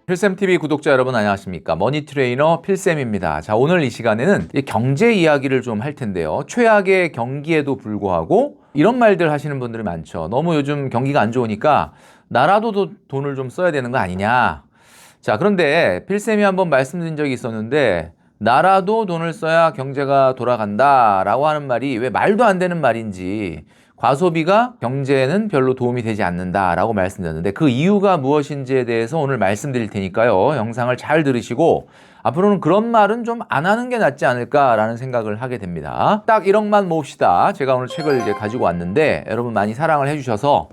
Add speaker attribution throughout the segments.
Speaker 1: 필쌤TV 구독자 여러분 안녕하십니까? 머니트레이너 필쌤입니다. 자, 오늘 이 시간에는 경제 이야기를 좀 할 텐데요. 최악의 경기에도 불구하고 이런 말들 하시는 분들이 많죠. 너무 요즘 경기가 안 좋으니까 나라도 돈을 좀 써야 되는 거 아니냐. 자, 그런데 필쌤이 한번 말씀드린 적이 있었는데 나라도 돈을 써야 경제가 돌아간다 라고 하는 말이 왜 말도 안 되는 말인지, 과소비가 경제에는 별로 도움이 되지 않는다라고 말씀드렸는데 그 이유가 무엇인지에 대해서 오늘 말씀드릴 테니까요. 영상을 잘 들으시고 앞으로는 그런 말은 좀 안 하는 게 낫지 않을까라는 생각을 하게 됩니다. 딱 1억만 모읍시다. 제가 오늘 책을 이제 가지고 왔는데 여러분 많이 사랑을 해주셔서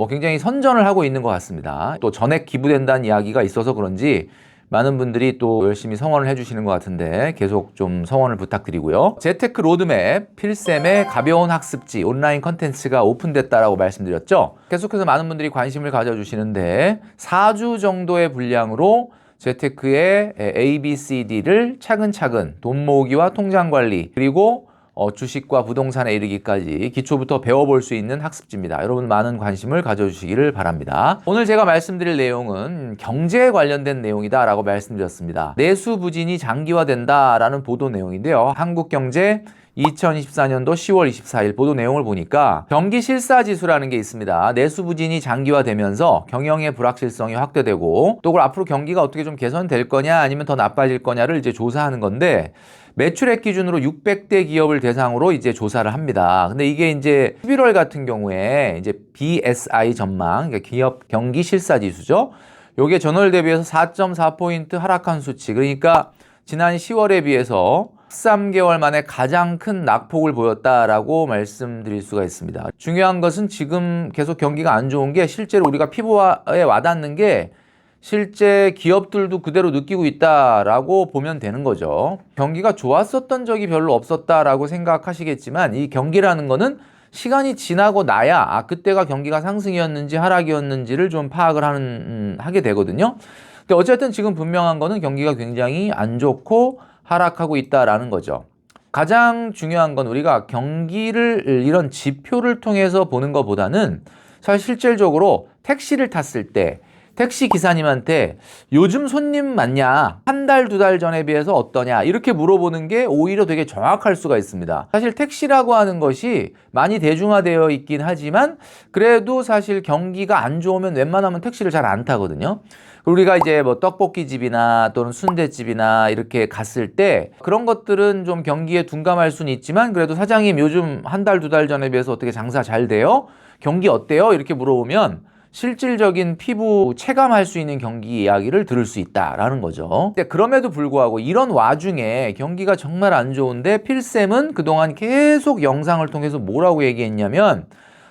Speaker 1: 굉장히 선전을 하고 있는 것 같습니다. 또 전액 기부된다는 이야기가 있어서 그런지 많은 분들이 또 열심히 성원을 해주시는 것 같은데 계속 좀 성원을 부탁드리고요. 재테크 로드맵 필쌤의 가벼운 학습지 온라인 컨텐츠가 오픈됐다라고 말씀드렸죠. 계속해서 많은 분들이 관심을 가져주시는데 4주 정도의 분량으로 재테크의 ABCD를 차근차근 돈 모으기와 통장 관리 그리고 주식과 부동산에 이르기까지 기초부터 배워볼 수 있는 학습지입니다. 여러분 많은 관심을 가져주시기를 바랍니다. 오늘 제가 말씀드릴 내용은 경제에 관련된 내용이다 라고 말씀드렸습니다. 내수 부진이 장기화된다라는 보도 내용인데요. 한국경제 2024년도 10월 24일 보도 내용을 보니까 경기실사지수라는 게 있습니다. 내수 부진이 장기화되면서 경영의 불확실성이 확대되고 또 그걸 앞으로 경기가 어떻게 좀 개선될 거냐 아니면 더 나빠질 거냐를 이제 조사하는 건데 매출액 기준으로 600대 기업을 대상으로 이제 조사를 합니다. 근데 이게 이제 11월 같은 경우에 이제 BSI 전망, 그러니까 기업 경기 실사 지수죠. 요게 전월 대비해서 4.4포인트 하락한 수치. 그러니까 지난 10월에 비해서 13개월 만에 가장 큰 낙폭을 보였다라고 말씀드릴 수가 있습니다. 중요한 것은 지금 계속 경기가 안 좋은 게 실제로 우리가 피부에 와닿는 게 실제 기업들도 그대로 느끼고 있다라고 보면 되는 거죠. 경기가 좋았었던 적이 별로 없었다라고 생각하시겠지만 이 경기라는 거는 시간이 지나고 나야 그때가 경기가 상승이었는지 하락이었는지를 좀 파악을 하게 되거든요. 근데 어쨌든 지금 분명한 거는 경기가 굉장히 안 좋고 하락하고 있다라는 거죠. 가장 중요한 건 우리가 경기를 이런 지표를 통해서 보는 것보다는 사실 실질적으로 택시를 탔을 때 택시 기사님한테 요즘 손님 많냐? 한 달, 2달 전에 비해서 어떠냐? 이렇게 물어보는 게 오히려 되게 정확할 수가 있습니다. 사실 택시라고 하는 것이 많이 대중화되어 있긴 하지만 그래도 사실 경기가 안 좋으면 웬만하면 택시를 잘 안 타거든요. 우리가 이제 떡볶이집이나 또는 순댓집이나 이렇게 갔을 때 그런 것들은 좀 경기에 둔감할 수는 있지만 그래도 사장님 요즘 한 달, 2달 전에 비해서 어떻게 장사 잘 돼요? 경기 어때요? 이렇게 물어보면 실질적인 피부 체감할 수 있는 경기 이야기를 들을 수 있다라는 거죠. 근데 그럼에도 불구하고 이런 와중에 경기가 정말 안 좋은데 필쌤은 그동안 계속 영상을 통해서 뭐라고 얘기했냐면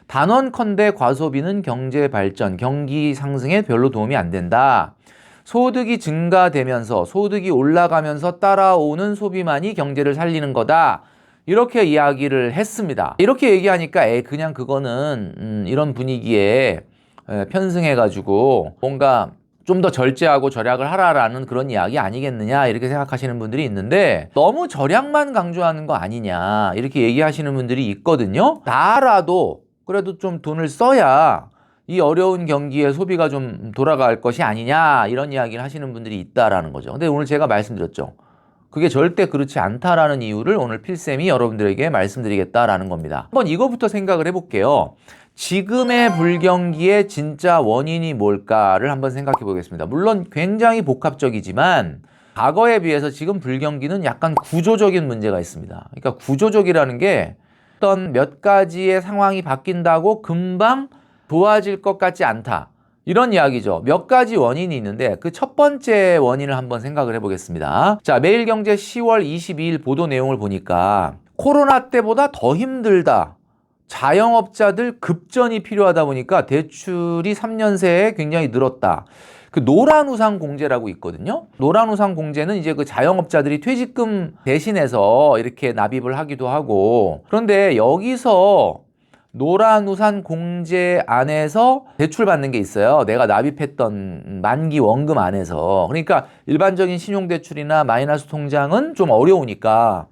Speaker 1: 단언컨대 과소비는 경제 발전, 경기 상승에 별로 도움이 안 된다. 소득이 증가되면서 소득이 올라가면서 따라오는 소비만이 경제를 살리는 거다. 이렇게 이야기를 했습니다. 이렇게 얘기하니까 그냥 그거는 이런 분위기에 편승해가지고 뭔가 좀 더 절제하고 절약을 하라라는 그런 이야기 아니겠느냐 이렇게 생각하시는 분들이 있는데 너무 절약만 강조하는 거 아니냐 이렇게 얘기하시는 분들이 있거든요. 나라도 그래도 좀 돈을 써야 이 어려운 경기에 소비가 좀 돌아갈 것이 아니냐 이런 이야기를 하시는 분들이 있다라는 거죠. 근데 오늘 제가 말씀드렸죠. 그게 절대 그렇지 않다라는 이유를 오늘 필쌤이 여러분들에게 말씀드리겠다라는 겁니다. 한번 이거부터 생각을 해볼게요. 지금의 불경기의 진짜 원인이 뭘까를 한번 생각해 보겠습니다. 물론 굉장히 복합적이지만 과거에 비해서 지금 불경기는 약간 구조적인 문제가 있습니다. 그러니까 구조적이라는 게 어떤 몇 가지의 상황이 바뀐다고 금방 좋아질 것 같지 않다. 이런 이야기죠. 몇 가지 원인이 있는데 그 첫 번째 원인을 한번 생각을 해보겠습니다. 자, 매일경제 10월 22일 보도 내용을 보니까 코로나 때보다 더 힘들다. 자영업자들 급전이 필요하다 보니까 대출이 3년 새에 굉장히 늘었다. 그 노란우산 공제라고 있거든요. 노란우산 공제는 이제 그 자영업자들이 퇴직금 대신해서 이렇게 납입을 하기도 하고 그런데 여기서 노란우산 공제 안에서 대출받는 게 있어요. 내가 납입했던 만기 원금 안에서. 그러니까 일반적인 신용대출이나 마이너스 통장은 좀 어려우니까.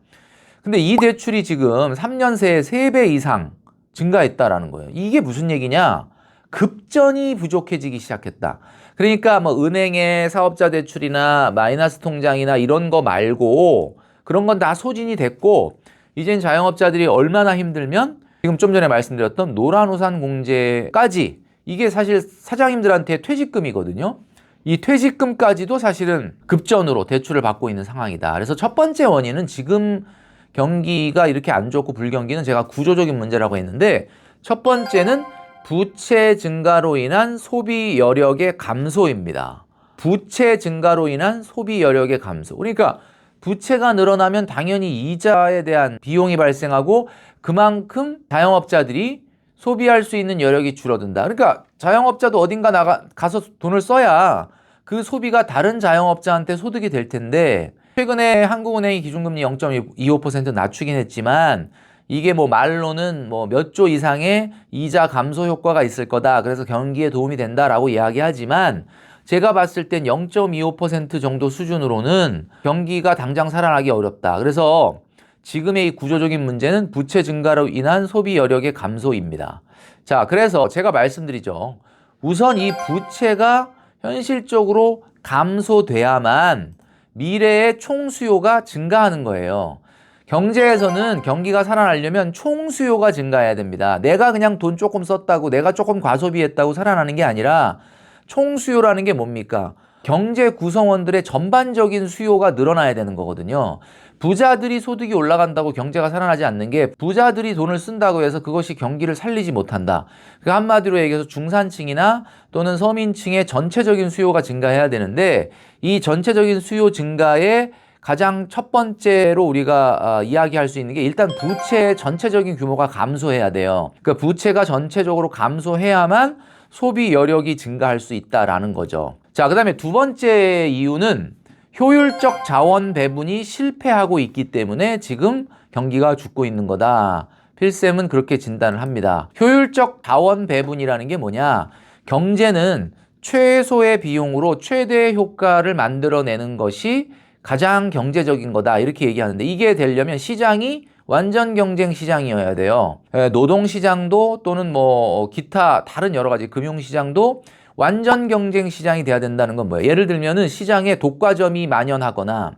Speaker 1: 근데 이 대출이 지금 3년 새에 3배 이상 증가했다라는 거예요. 이게 무슨 얘기냐? 급전이 부족해지기 시작했다. 그러니까 뭐 은행의 사업자 대출이나 마이너스 통장이나 이런 거 말고 그런 건 다 소진이 됐고 이젠 자영업자들이 얼마나 힘들면 지금 좀 전에 말씀드렸던 노란우산 공제까지 이게 사실 사장님들한테 퇴직금이거든요. 이 퇴직금까지도 사실은 급전으로 대출을 받고 있는 상황이다. 그래서 첫 번째 원인은 지금 경기가 이렇게 안 좋고 불경기는 제가 구조적인 문제라고 했는데 첫 번째는 부채 증가로 인한 소비 여력의 감소입니다. 부채 증가로 인한 소비 여력의 감소. 그러니까 부채가 늘어나면 당연히 이자에 대한 비용이 발생하고 그만큼 자영업자들이 소비할 수 있는 여력이 줄어든다. 그러니까 자영업자도 어딘가 가서 돈을 써야 그 소비가 다른 자영업자한테 소득이 될 텐데 최근에 한국은행이 기준금리 0.25% 낮추긴 했지만 이게 뭐 말로는 뭐 몇 조 이상의 이자 감소 효과가 있을 거다. 그래서 경기에 도움이 된다라고 이야기하지만 제가 봤을 땐 0.25% 정도 수준으로는 경기가 당장 살아나기 어렵다. 그래서 지금의 이 구조적인 문제는 부채 증가로 인한 소비 여력의 감소입니다. 자, 그래서 제가 말씀드리죠. 우선 이 부채가 현실적으로 감소돼야만 미래의 총수요가 증가하는 거예요. 경제에서는 경기가 살아나려면 총수요가 증가해야 됩니다. 내가 그냥 돈 조금 썼다고 내가 조금 과소비했다고 살아나는 게 아니라 총수요라는 게 뭡니까? 경제 구성원들의 전반적인 수요가 늘어나야 되는 거거든요. 부자들이 소득이 올라간다고 경제가 살아나지 않는 게 부자들이 돈을 쓴다고 해서 그것이 경기를 살리지 못한다. 그 한마디로 얘기해서 중산층이나 또는 서민층의 전체적인 수요가 증가해야 되는데 이 전체적인 수요 증가에 가장 첫 번째로 우리가 이야기할 수 있는 게 일단 부채의 전체적인 규모가 감소해야 돼요. 그러니까 부채가 전체적으로 감소해야만 소비 여력이 증가할 수 있다라는 거죠. 자, 그다음에 두 번째 이유는 효율적 자원 배분이 실패하고 있기 때문에 지금 경기가 죽고 있는 거다. 필쌤은 그렇게 진단을 합니다. 효율적 자원 배분이라는 게 뭐냐? 경제는 최소의 비용으로 최대의 효과를 만들어내는 것이 가장 경제적인 거다. 이렇게 얘기하는데 이게 되려면 시장이 완전 경쟁 시장이어야 돼요. 노동시장도 또는 뭐 기타 다른 여러 가지 금융시장도 완전 경쟁 시장이 돼야 된다는 건 뭐예요? 예를 들면은 시장에 독과점이 만연하거나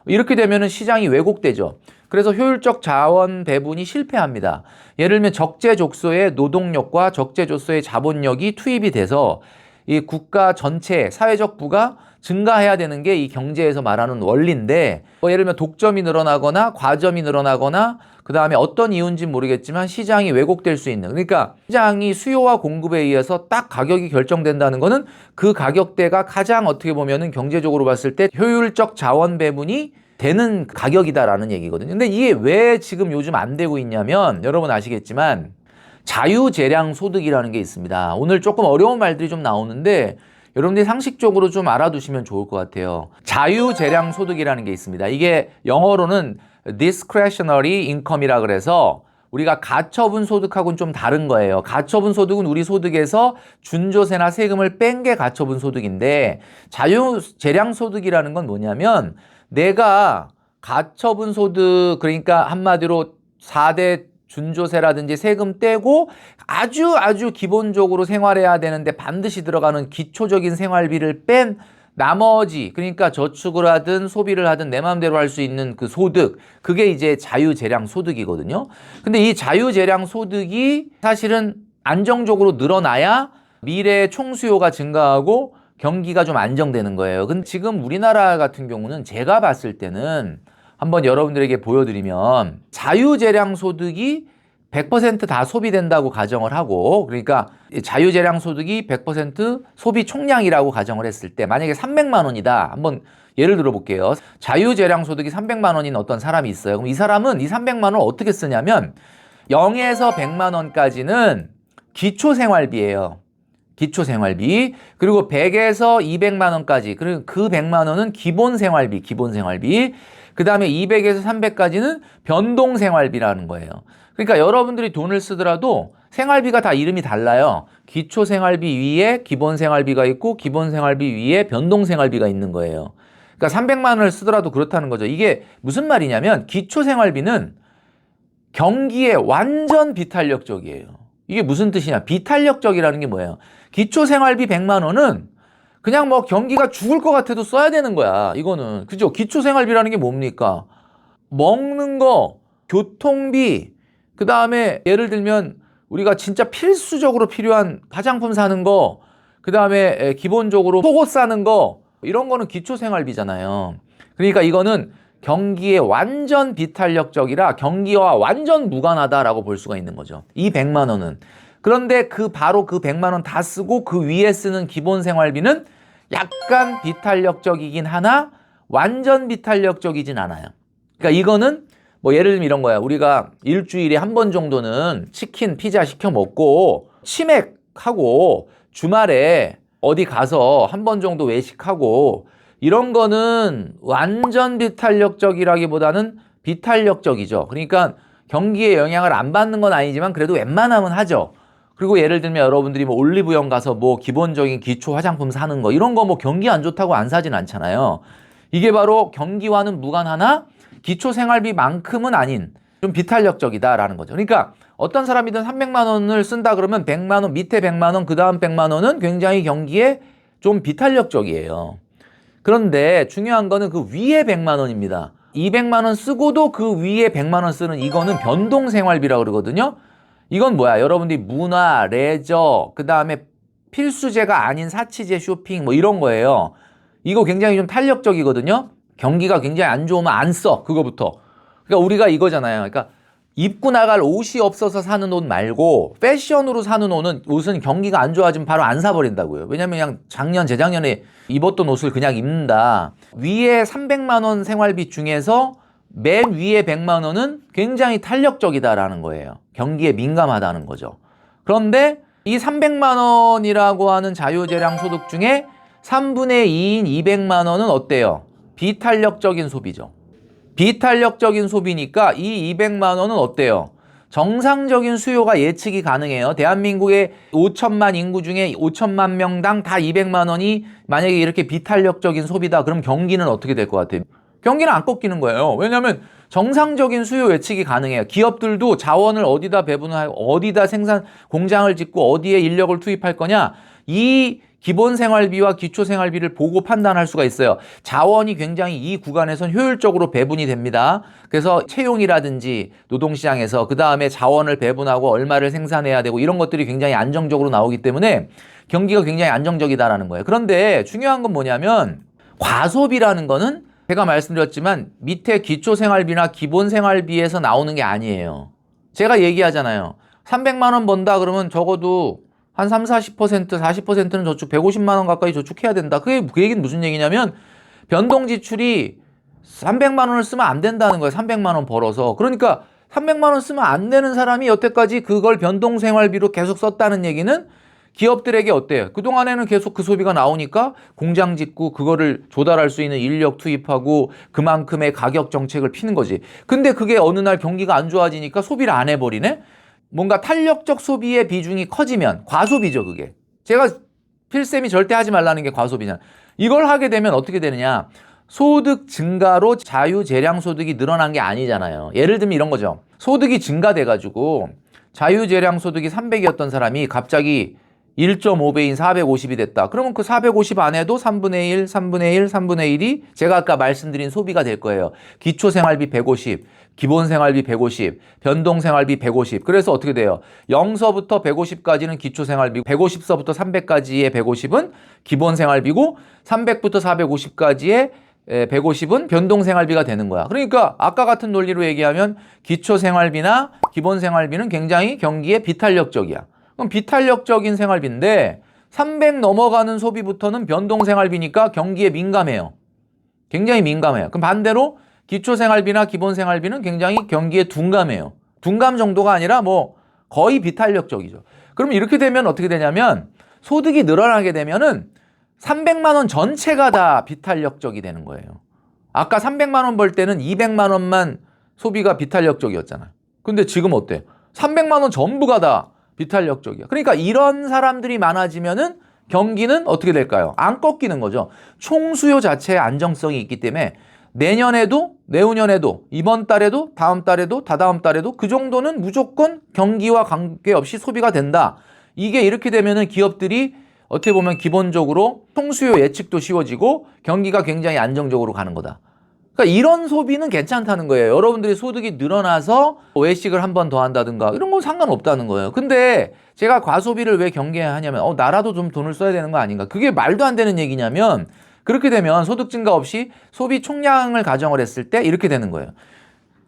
Speaker 1: 이렇게 되면은 시장이 왜곡되죠. 그래서 효율적 자원 배분이 실패합니다. 예를 들면 적재적소의 노동력과 적재적소의 자본력이 투입이 돼서 이 국가 전체 사회적 부가 증가해야 되는 게 이 경제에서 말하는 원리인데 예를 들면 독점이 늘어나거나 과점이 늘어나거나 그 다음에 어떤 이유인지 모르겠지만 시장이 왜곡될 수 있는 그러니까 시장이 수요와 공급에 의해서 딱 가격이 결정된다는 거는 그 가격대가 가장 어떻게 보면은 경제적으로 봤을 때 효율적 자원 배분이 되는 가격이다라는 얘기거든요. 근데 이게 왜 지금 요즘 안 되고 있냐면 여러분 아시겠지만 자유재량 소득이라는 게 있습니다. 오늘 조금 어려운 말들이 좀 나오는데 여러분들이 상식적으로 좀 알아두시면 좋을 것 같아요. 자유재량 소득이라는 게 있습니다. 이게 영어로는 discretionary income이라 그래서 우리가 가처분 소득하고는 좀 다른 거예요. 가처분 소득은 우리 소득에서 준조세나 세금을 뺀 게 가처분 소득인데 자유재량 소득이라는 건 뭐냐면 내가 가처분 소득 그러니까 한마디로 4대 준조세라든지 세금 떼고 아주 기본적으로 생활해야 되는데 반드시 들어가는 기초적인 생활비를 뺀 나머지 그러니까 저축을 하든 소비를 하든 내 마음대로 할 수 있는 그 소득 그게 이제 자유재량 소득이거든요. 근데 이 자유재량 소득이 사실은 안정적으로 늘어나야 미래의 총수요가 증가하고 경기가 좀 안정되는 거예요. 근데 지금 우리나라 같은 경우는 제가 봤을 때는 한번 여러분들에게 보여드리면 자유재량 소득이 100% 다 소비된다고 가정을 하고 그러니까 자유재량 소득이 100% 소비 총량이라고 가정을 했을 때 만약에 300만 원이다. 한번 예를 들어 볼게요. 자유재량 소득이 300만 원인 어떤 사람이 있어요. 그럼 이 사람은 이 300만 원을 어떻게 쓰냐면 0에서 100만 원까지는 기초생활비예요. 기초생활비 그리고 100에서 200만 원까지 그리고 그 100만 원은 기본생활비 그 다음에 200에서 300까지는 변동생활비라는 거예요. 그러니까 여러분들이 돈을 쓰더라도 생활비가 다 이름이 달라요. 기초생활비 위에 기본생활비가 있고 기본생활비 위에 변동생활비가 있는 거예요. 그러니까 300만 원을 쓰더라도 그렇다는 거죠. 이게 무슨 말이냐면 기초생활비는 경기에 완전 비탄력적이에요. 이게 무슨 뜻이냐? 비탄력적이라는 게 뭐예요? 기초생활비 100만 원은 그냥 뭐 경기가 죽을 것 같아도 써야 되는 거야. 이거는. 그죠? 기초생활비라는 게 뭡니까? 먹는 거, 교통비, 그 다음에 예를 들면 우리가 진짜 필수적으로 필요한 화장품 사는 거, 그 다음에 기본적으로 속옷 사는 거, 이런 거는 기초생활비잖아요. 그러니까 이거는 경기에 완전 비탄력적이라 경기와 완전 무관하다라고 볼 수가 있는 거죠. 이 100만 원은. 그런데 바로 그 100만 원 다 쓰고 그 위에 쓰는 기본생활비는 약간 비탄력적이긴 하나 완전 비탄력적이진 않아요. 그러니까 이거는 뭐 예를 들면 이런 거야. 우리가 일주일에 한 번 정도는 치킨, 피자 시켜 먹고 치맥하고 주말에 어디 가서 한 번 정도 외식하고 이런 거는 완전 비탄력적이라기보다는 비탄력적이죠. 그러니까 경기에 영향을 안 받는 건 아니지만 그래도 웬만하면 하죠. 그리고 예를 들면 여러분들이 뭐 올리브영 가서 뭐 기본적인 기초 화장품 사는 거 이런 거 뭐 경기 안 좋다고 안 사진 않잖아요. 이게 바로 경기와는 무관하나 기초 생활비만큼은 아닌 좀 비탄력적이다라는 거죠. 그러니까 어떤 사람이든 300만 원을 쓴다 그러면 100만 원, 밑에 100만 원, 그 다음 100만 원은 굉장히 경기에 좀 비탄력적이에요. 그런데 중요한 거는 그 위에 100만 원입니다. 200만 원 쓰고도 그 위에 100만 원 쓰는 이거는 변동생활비라고 그러거든요. 이건 뭐야? 여러분들이 문화, 레저, 그 다음에 필수제가 아닌 사치제, 쇼핑 뭐 이런 거예요. 이거 굉장히 좀 탄력적이거든요. 경기가 굉장히 안 좋으면 안 써. 그거부터. 그러니까 우리가 이거잖아요. 그러니까 입고 나갈 옷이 없어서 사는 옷 말고 패션으로 사는 옷은 경기가 안 좋아지면 바로 안 사버린다고요. 왜냐면 그냥 작년, 재작년에 입었던 옷을 그냥 입는다. 위에 300만 원 생활비 중에서 맨 위에 100만 원은 굉장히 탄력적이다라는 거예요. 경기에 민감하다는 거죠. 그런데 이 300만 원이라고 하는 자유재량 소득 중에 3분의 2인 200만 원은 어때요? 비탄력적인 소비죠. 비탄력적인 소비니까 이 200만 원은 어때요? 정상적인 수요가 예측이 가능해요. 대한민국의 5천만 인구 중에 5천만 명당 다 200만 원이 만약에 이렇게 비탄력적인 소비다. 그럼 경기는 어떻게 될 것 같아요? 경기는 안 꺾이는 거예요. 왜냐하면 정상적인 수요 예측이 가능해요. 기업들도 자원을 어디다 배분하고 어디다 생산 공장을 짓고 어디에 인력을 투입할 거냐. 이 기본생활비와 기초생활비를 보고 판단할 수가 있어요. 자원이 굉장히 이 구간에선 효율적으로 배분이 됩니다. 그래서 채용이라든지 노동시장에서 그 다음에 자원을 배분하고 얼마를 생산해야 되고 이런 것들이 굉장히 안정적으로 나오기 때문에 경기가 굉장히 안정적이다라는 거예요. 그런데 중요한 건 뭐냐면 과소비라는 거는 제가 말씀드렸지만 밑에 기초생활비나 기본생활비에서 나오는 게 아니에요. 제가 얘기하잖아요. 300만 원 번다 그러면 적어도 한 30, 40%, 40%는 저축, 150만 원 가까이 저축해야 된다. 그 얘기는 무슨 얘기냐면 변동 지출이 300만 원을 쓰면 안 된다는 거예요. 300만 원 벌어서. 그러니까 300만 원 쓰면 안 되는 사람이 여태까지 그걸 변동 생활비로 계속 썼다는 얘기는 기업들에게 어때요? 그동안에는 계속 그 소비가 나오니까 공장 짓고 그거를 조달할 수 있는 인력 투입하고 그만큼의 가격 정책을 피는 거지. 근데 그게 어느 날 경기가 안 좋아지니까 소비를 안 해버리네? 뭔가 탄력적 소비의 비중이 커지면 과소비죠, 그게. 제가 필쌤이 절대 하지 말라는 게 과소비냐. 이걸 하게 되면 어떻게 되느냐. 소득 증가로 자유재량 소득이 늘어난 게 아니잖아요. 예를 들면 이런 거죠. 소득이 증가돼가지고 자유재량 소득이 300이었던 사람이 갑자기 1.5배인 450이 됐다. 그러면 그 450 안에도 3분의 1, 3분의 1, 3분의 1이 제가 아까 말씀드린 소비가 될 거예요. 기초생활비 150, 기본생활비 150, 변동생활비 150. 그래서 어떻게 돼요? 0서부터 150까지는 기초생활비, 150서부터 300까지의 150은 기본생활비고 300부터 450까지의 150은 변동생활비가 되는 거야. 그러니까 아까 같은 논리로 얘기하면 기초생활비나 기본생활비는 굉장히 경기에 비탄력적이야. 그럼 비탄력적인 생활비인데 300 넘어가는 소비부터는 변동생활비니까 경기에 민감해요. 굉장히 민감해요. 그럼 반대로 기초생활비나 기본생활비는 굉장히 경기에 둔감해요. 둔감 정도가 아니라 뭐 거의 비탄력적이죠. 그럼 이렇게 되면 어떻게 되냐면 소득이 늘어나게 되면은 300만 원 전체가 다 비탄력적이 되는 거예요. 아까 300만 원 벌 때는 200만 원만 소비가 비탄력적이었잖아요. 근데 지금 어때? 300만 원 전부가 다 비탄력적이야. 그러니까 이런 사람들이 많아지면은 경기는 어떻게 될까요? 안 꺾이는 거죠. 총수요 자체의 안정성이 있기 때문에 내년에도, 내후년에도, 이번 달에도, 다음 달에도, 다다음 달에도 그 정도는 무조건 경기와 관계없이 소비가 된다. 이게 이렇게 되면은 기업들이 어떻게 보면 기본적으로 총수요 예측도 쉬워지고 경기가 굉장히 안정적으로 가는 거다. 그러니까 이런 소비는 괜찮다는 거예요. 여러분들이 소득이 늘어나서 외식을 한 번 더 한다든가 이런 건 상관없다는 거예요. 근데 제가 과소비를 왜 경계하냐면 나라도 좀 돈을 써야 되는 거 아닌가. 그게 말도 안 되는 얘기냐면 그렇게 되면 소득 증가 없이 소비 총량을 가정을 했을 때 이렇게 되는 거예요.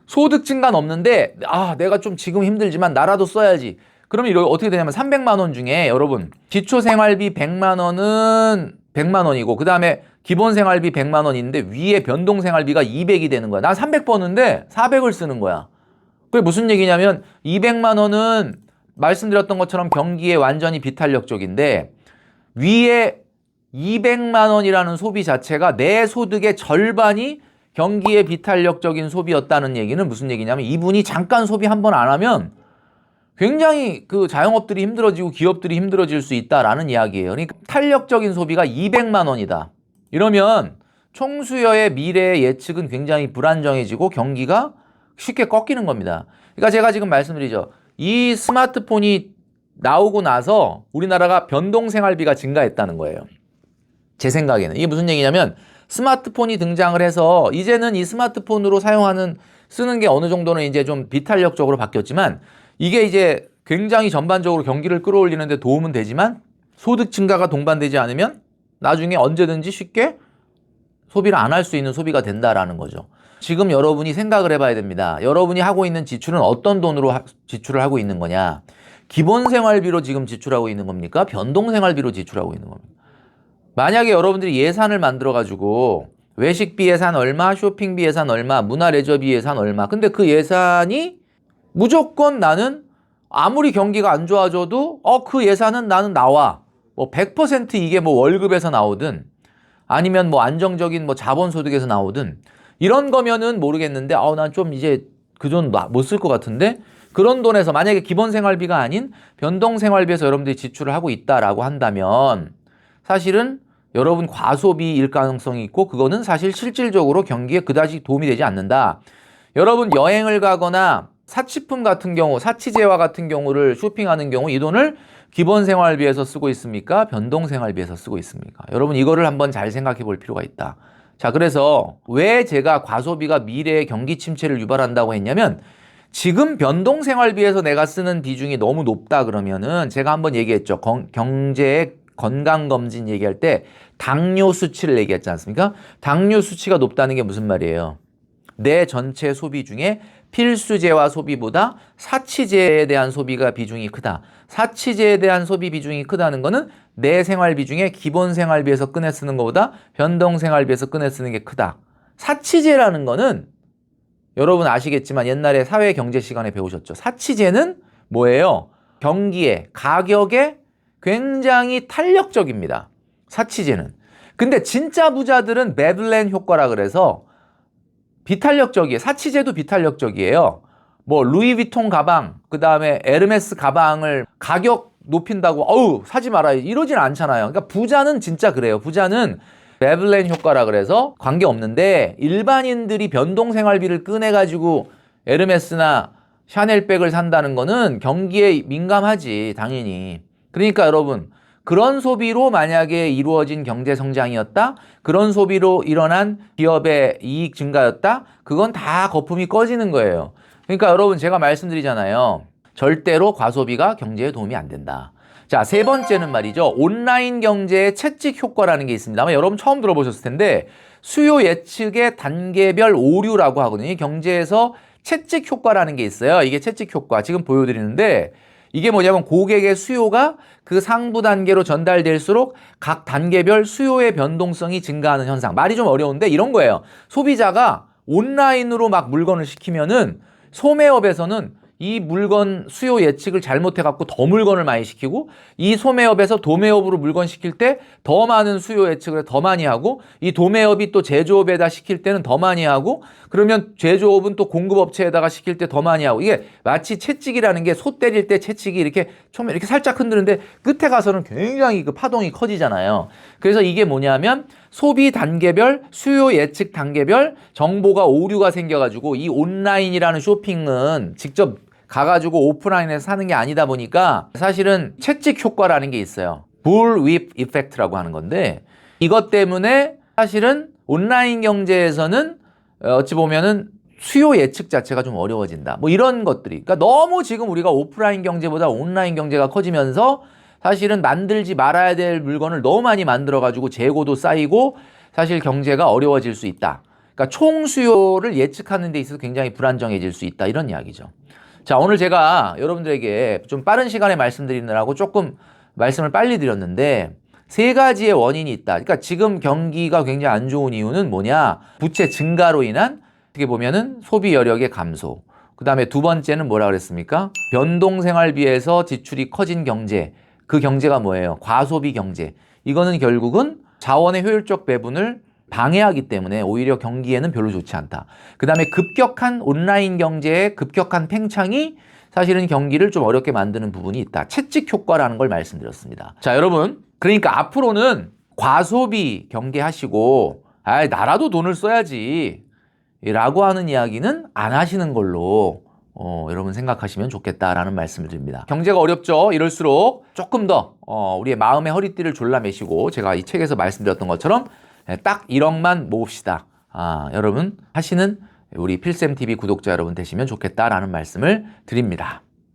Speaker 1: 소득 증가는 없는데 내가 좀 지금 힘들지만 나라도 써야지. 그러면 이거 어떻게 되냐면 300만 원 중에 여러분 기초생활비 100만 원은 100만 원이고 그 다음에 기본생활비 100만 원인데 위에 변동생활비가 200이 되는 거야. 난 300 버는데 400을 쓰는 거야. 그게 무슨 얘기냐면 200만 원은 말씀드렸던 것처럼 경기에 완전히 비탄력적인데 위에 200만 원이라는 소비 자체가 내 소득의 절반이 경기에 비탄력적인 소비였다는 얘기는 무슨 얘기냐면 이분이 잠깐 소비 한 번 안 하면 굉장히 그 자영업들이 힘들어지고 기업들이 힘들어질 수 있다라는 이야기예요. 그러니까 탄력적인 소비가 200만 원이다. 이러면 총수요의 미래의 예측은 굉장히 불안정해지고 경기가 쉽게 꺾이는 겁니다. 그러니까 제가 지금 말씀드리죠. 이 스마트폰이 나오고 나서 우리나라가 변동생활비가 증가했다는 거예요. 제 생각에는. 이게 무슨 얘기냐면 스마트폰이 등장을 해서 이제는 이 스마트폰으로 쓰는 게 어느 정도는 이제 좀 비탄력적으로 바뀌었지만 이게 이제 굉장히 전반적으로 경기를 끌어올리는 데 도움은 되지만 소득 증가가 동반되지 않으면 나중에 언제든지 쉽게 소비를 안 할 수 있는 소비가 된다라는 거죠. 지금 여러분이 생각을 해봐야 됩니다. 여러분이 하고 있는 지출은 어떤 돈으로 지출을 하고 있는 거냐. 기본생활비로 지금 지출하고 있는 겁니까? 변동생활비로 지출하고 있는 겁니까? 만약에 여러분들이 예산을 만들어가지고 외식비 예산 얼마, 쇼핑비 예산 얼마, 문화레저비 예산 얼마. 근데 그 예산이 무조건 나는 아무리 경기가 안 좋아져도 그 예산은 나는 나와. 뭐 100% 이게 뭐 월급에서 나오든 아니면 뭐 안정적인 뭐 자본소득에서 나오든 이런 거면은 모르겠는데 난 좀 이제 그 돈 못 쓸 것 같은데 그런 돈에서 만약에 기본생활비가 아닌 변동생활비에서 여러분들이 지출을 하고 있다라고 한다면 사실은 여러분 과소비일 가능성이 있고 그거는 사실 실질적으로 경기에 그다지 도움이 되지 않는다. 여러분 여행을 가거나 사치품 같은 경우, 사치제와 같은 경우를 쇼핑하는 경우 이 돈을 기본생활비에서 쓰고 있습니까? 변동생활비에서 쓰고 있습니까? 여러분 이거를 한번 잘 생각해 볼 필요가 있다. 자, 그래서 왜 제가 과소비가 미래의 경기 침체를 유발한다고 했냐면 지금 변동생활비에서 내가 쓰는 비중이 너무 높다 그러면은 제가 한번 얘기했죠. 경제의 건강검진 얘기할 때 당뇨 수치를 얘기했지 않습니까? 당뇨 수치가 높다는 게 무슨 말이에요? 내 전체 소비 중에 필수재와 소비보다 사치재에 대한 소비가 비중이 크다. 사치재에 대한 소비 비중이 크다는 거는 내 생활비 중에 기본 생활비에서 꺼내 쓰는 것보다 변동 생활비에서 꺼내 쓰는 게 크다. 사치재라는 거는 여러분 아시겠지만 옛날에 사회 경제 시간에 배우셨죠. 사치재는 뭐예요? 경기에, 가격에 굉장히 탄력적입니다. 사치재는. 근데 진짜 부자들은 메들렌 효과라 그래서 비탄력적이에요. 사치재도 비탄력적이에요. 뭐 루이비통 가방, 그 다음에 에르메스 가방을 가격 높인다고 사지 말아요. 이러진 않잖아요. 그러니까 부자는 진짜 그래요. 부자는 메들렌 효과라 그래서 관계없는데 일반인들이 변동생활비를 꺼내가지고 에르메스나 샤넬백을 산다는 거는 경기에 민감하지 당연히. 그러니까 여러분 그런 소비로 만약에 이루어진 경제 성장이었다. 그런 소비로 일어난 기업의 이익 증가였다. 그건 다 거품이 꺼지는 거예요. 그러니까 여러분 제가 말씀드리잖아요. 절대로 과소비가 경제에 도움이 안 된다. 자, 세 번째는 말이죠. 온라인 경제의 채찍 효과라는 게 있습니다. 아마 여러분 처음 들어보셨을 텐데 수요 예측의 단계별 오류라고 하거든요. 경제에서 채찍 효과라는 게 있어요. 이게 채찍 효과 지금 보여드리는데 이게 뭐냐면 고객의 수요가 그 상부 단계로 전달될수록 각 단계별 수요의 변동성이 증가하는 현상. 말이 좀 어려운데 이런 거예요. 소비자가 온라인으로 막 물건을 시키면은 소매업에서는 이 물건 수요 예측을 잘못해갖고 더 물건을 많이 시키고 이 소매업에서 도매업으로 물건 시킬 때 더 많은 수요 예측을 더 많이 하고 이 도매업이 또 제조업에다 시킬 때는 더 많이 하고 그러면 제조업은 또 공급업체에다가 시킬 때 더 많이 하고 이게 마치 채찍이라는 게 소 때릴 때 채찍이 이렇게 처음에 이렇게 살짝 흔드는데 끝에 가서는 굉장히 그 파동이 커지잖아요. 그래서 이게 뭐냐면 소비 단계별, 수요 예측 단계별 정보가 오류가 생겨가지고 이 온라인이라는 쇼핑은 직접 가가지고 오프라인에서 사는 게 아니다 보니까 사실은 채찍 효과라는 게 있어요. 불윕 이펙트라고 하는 건데 이것 때문에 사실은 온라인 경제에서는 어찌 보면은 수요 예측 자체가 좀 어려워진다. 뭐 이런 것들이. 그러니까 너무 지금 우리가 오프라인 경제보다 온라인 경제가 커지면서 사실은 만들지 말아야 될 물건을 너무 많이 만들어가지고 재고도 쌓이고 사실 경제가 어려워질 수 있다. 그러니까 총 수요를 예측하는 데 있어서 굉장히 불안정해질 수 있다. 이런 이야기죠. 자, 오늘 제가 여러분들에게 좀 빠른 시간에 말씀드리느라고 조금 말씀을 빨리 드렸는데 세 가지의 원인이 있다. 그러니까 지금 경기가 굉장히 안 좋은 이유는 뭐냐? 부채 증가로 인한 어떻게 보면은 소비 여력의 감소. 그 다음에 두 번째는 뭐라 그랬습니까? 변동생활비에서 지출이 커진 경제. 그 경제가 뭐예요? 과소비 경제. 이거는 결국은 자원의 효율적 배분을 방해하기 때문에 오히려 경기에는 별로 좋지 않다. 그 다음에 급격한 온라인 경제의 급격한 팽창이 사실은 경기를 좀 어렵게 만드는 부분이 있다. 채찍 효과라는 걸 말씀드렸습니다. 자, 여러분. 그러니까 앞으로는 과소비 경계하시고 나라도 돈을 써야지 라고 하는 이야기는 안 하시는 걸로 여러분 생각하시면 좋겠다라는 말씀을 드립니다. 경제가 어렵죠. 이럴수록 조금 더 우리의 마음의 허리띠를 졸라매시고 제가 이 책에서 말씀드렸던 것처럼 딱 1억만 모읍시다. 여러분 하시는 우리 필쌤TV 구독자 여러분 되시면 좋겠다라는 말씀을 드립니다.